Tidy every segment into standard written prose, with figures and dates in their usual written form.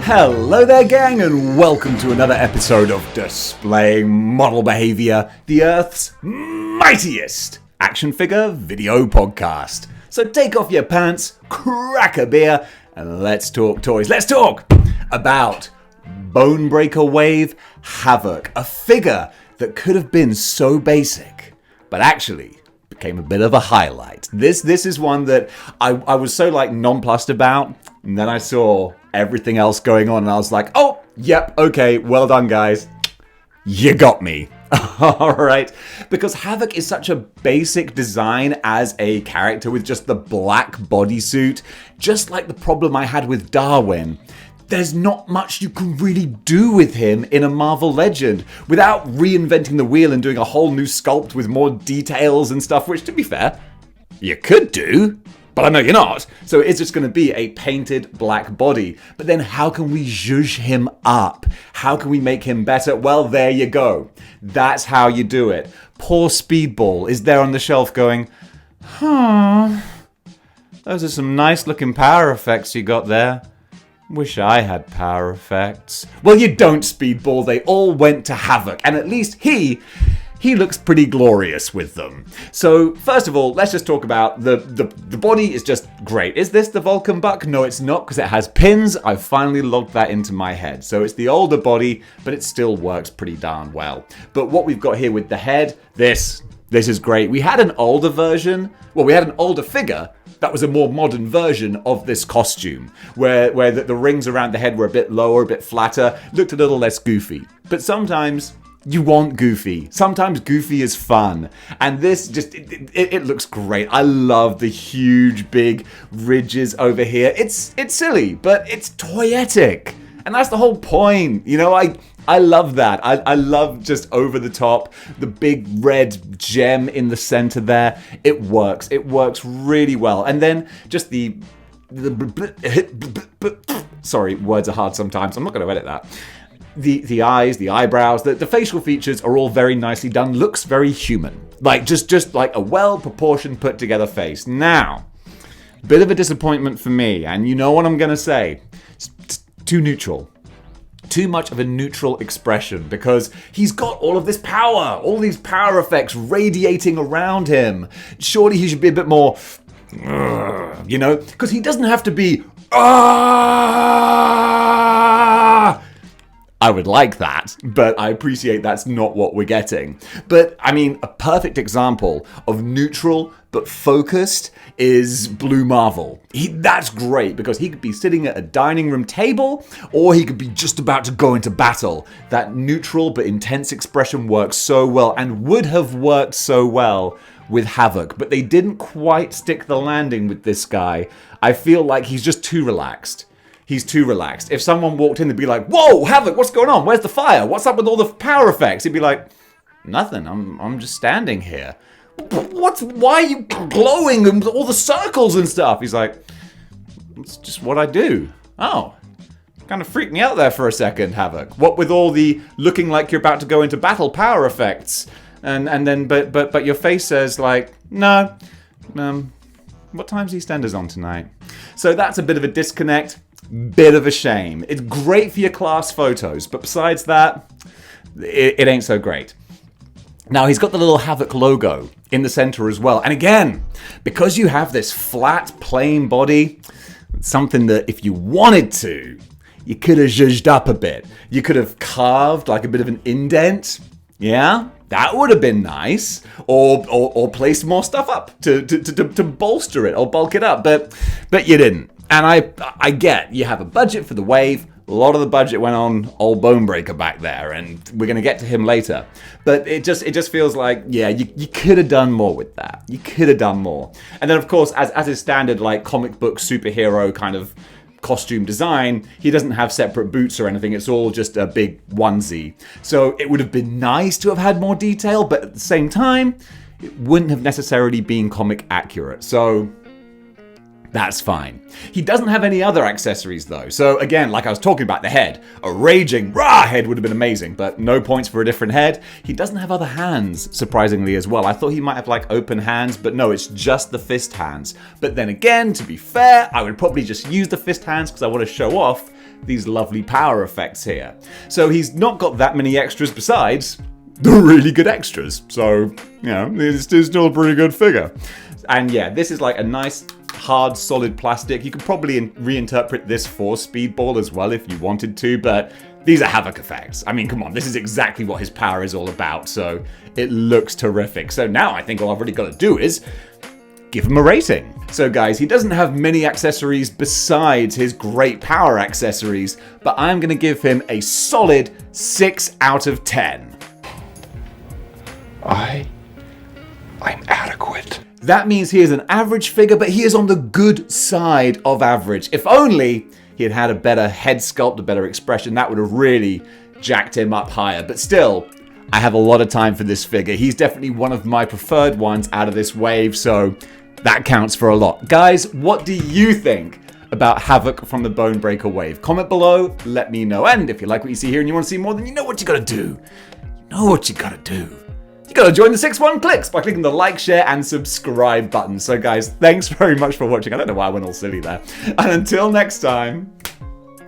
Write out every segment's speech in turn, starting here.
Hello there, gang, and welcome to another episode of Displaying Model Behaviour, the Earth's mightiest action figure video podcast. So take off your pants, crack a beer, and let's talk toys. Let's talk about Bonebreaker Wave Havoc, a figure that could have been so basic, but actually became a bit of a highlight. This is one that I was so nonplussed about, and then I saw everything else going on, and I was like, oh, yep, okay, well done, guys. You got me. Alright, because Havok is such a basic design as a character with just the black bodysuit, just like the problem I had with Darwin. There's not much you can really do with him in a Marvel Legend without reinventing the wheel and doing a whole new sculpt with more details and stuff, which, to be fair, you could do, but I know you're not. So it's just going to be a painted black body. But then how can we zhuzh him up? How can we make him better? Well, there you go. That's how you do it. Poor Speedball is there on the shelf going, those are some nice looking power effects you got there. Wish I had power effects. Well, you don't, Speedball. They all went to Havok, and at least he looks pretty glorious with them. So, first of all, let's just talk about the body is just great. Is this the Vulcan buck? No, it's not, because it has pins. I've finally logged that into my head. So it's the older body, but it still works pretty darn well. But what we've got here with the head, this is great. We had an older version. Well, we had an older figure that was a more modern version of this costume, where the rings around the head were a bit lower, a bit flatter, looked a little less goofy. But sometimes you want goofy. Sometimes goofy is fun. And this just, it looks great. I love the huge, big ridges over here. It's silly, but it's toyetic. And that's the whole point. You know, I love that. I love just over the top, the big red gem in the center there. It works. It works really well. And then just sorry, words are hard sometimes. I'm not going to edit that. The eyes, the eyebrows, the facial features are all very nicely done. Looks very human. Like just like a well-proportioned, put-together face. Now, bit of a disappointment for me. And you know what I'm going to say. It's too neutral. Too much of a neutral expression, because he's got all of this power, all these power effects radiating around him. Surely he should be a bit more, you know, because he doesn't have to be, I would like that, but I appreciate that's not what we're getting. But, I mean, a perfect example of neutral but focused is Blue Marvel. That's great, because he could be sitting at a dining room table, or he could be just about to go into battle. That neutral but intense expression works so well, and would have worked so well with Havok. But they didn't quite stick the landing with this guy. I feel like he's just too relaxed. He's too relaxed. If someone walked in, they'd be like, whoa, Havok, what's going on? Where's the fire? What's up with all the power effects? He'd be like, nothing, I'm just standing here. Why are you glowing and all the circles and stuff? He's like, it's just what I do. Oh, kind of freaked me out there for a second, Havok. What with all the looking like you're about to go into battle power effects? And then, but your face says like, no, what time's EastEnders on tonight? So that's a bit of a disconnect. Bit of a shame. It's great for your class photos, but besides that, it ain't so great. Now, he's got the little Havok logo in the center as well. And again, because you have this flat, plain body, it's something that if you wanted to, you could have zhuzhed up a bit. You could have carved like a bit of an indent. Yeah? That would have been nice. Or placed more stuff up to bolster it or bulk it up. But you didn't. And I get you have a budget for the wave. A lot of the budget went on old Bonebreaker back there, and we're going to get to him later. But it just feels like, yeah, you could have done more with that. You could have done more. And then, of course, as is standard, like comic book superhero kind of costume design, he doesn't have separate boots or anything. It's all just a big onesie. So it would have been nice to have had more detail, but at the same time, it wouldn't have necessarily been comic accurate. So That's fine. He doesn't have any other accessories though. So again, like I was talking about the head, a raging rah head would have been amazing, but no points for a different head. He doesn't have other hands, surprisingly as well. I thought he might have like open hands, but no, it's just the fist hands. But then again, to be fair, I would probably just use the fist hands because I want to show off these lovely power effects here. So he's not got that many extras besides the really good extras. So, you know, it's still a pretty good figure. And yeah, this is like a nice hard solid plastic. You could probably reinterpret this for Speedball as well if you wanted to, but these are Havoc effects. I mean, come on, this is exactly what his power is all about, so it looks terrific. So now I think all I've really got to do is give him a rating. So guys, he doesn't have many accessories besides his great power accessories, but I'm going to give him a solid 6 out of 10. I'm adequate. That means he is an average figure, but he is on the good side of average. If only he had had a better head sculpt, a better expression, that would have really jacked him up higher. But still, I have a lot of time for this figure. He's definitely one of my preferred ones out of this wave, so that counts for a lot. Guys, what do you think about Havoc from the Bonebreaker wave? Comment below, let me know. And if you like what you see here and you want to see more, then you know what you gotta do. You know what you gotta do. You gotta join the 6-1 Clicks by clicking the like, share, and subscribe button. So guys, thanks very much for watching. I don't know why I went all silly there. And until next time,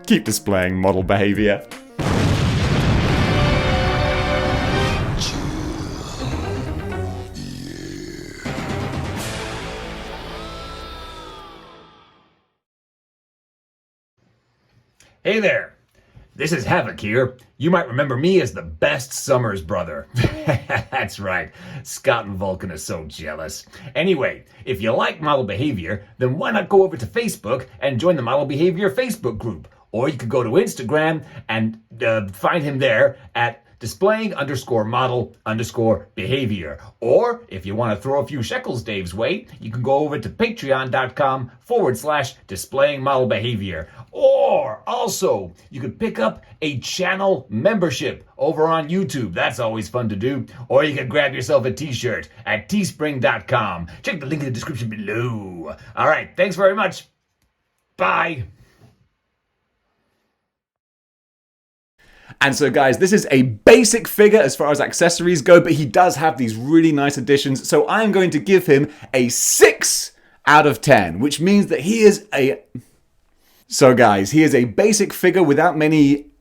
keep displaying model behavior. Hey there, this is Havoc here. You might remember me as the best Summers brother. That's right, Scott and Vulcan are so jealous. Anyway, if you like model behavior, then why not go over to Facebook and join the Model Behavior Facebook group? Or you could go to Instagram and find him there at displaying_model_behavior. Or if you want to throw a few shekels Dave's way, you can go over to patreon.com/displayingmodelbehavior. Or also, you could pick up a channel membership over on YouTube. That's always fun to do. Or you can grab yourself a t-shirt at teespring.com. Check the link in the description below. All right, thanks very much. Bye. And so guys, this is a basic figure as far as accessories go, but he does have these really nice additions. So I'm going to give him a 6 out of 10, which means that he is a... So guys, he is a basic figure without many...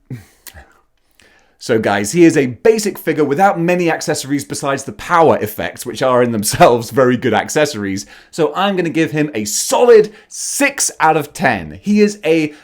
So guys, he is a basic figure without many accessories besides the power effects, which are in themselves very good accessories. So I'm going to give him a solid 6 out of 10. He is a...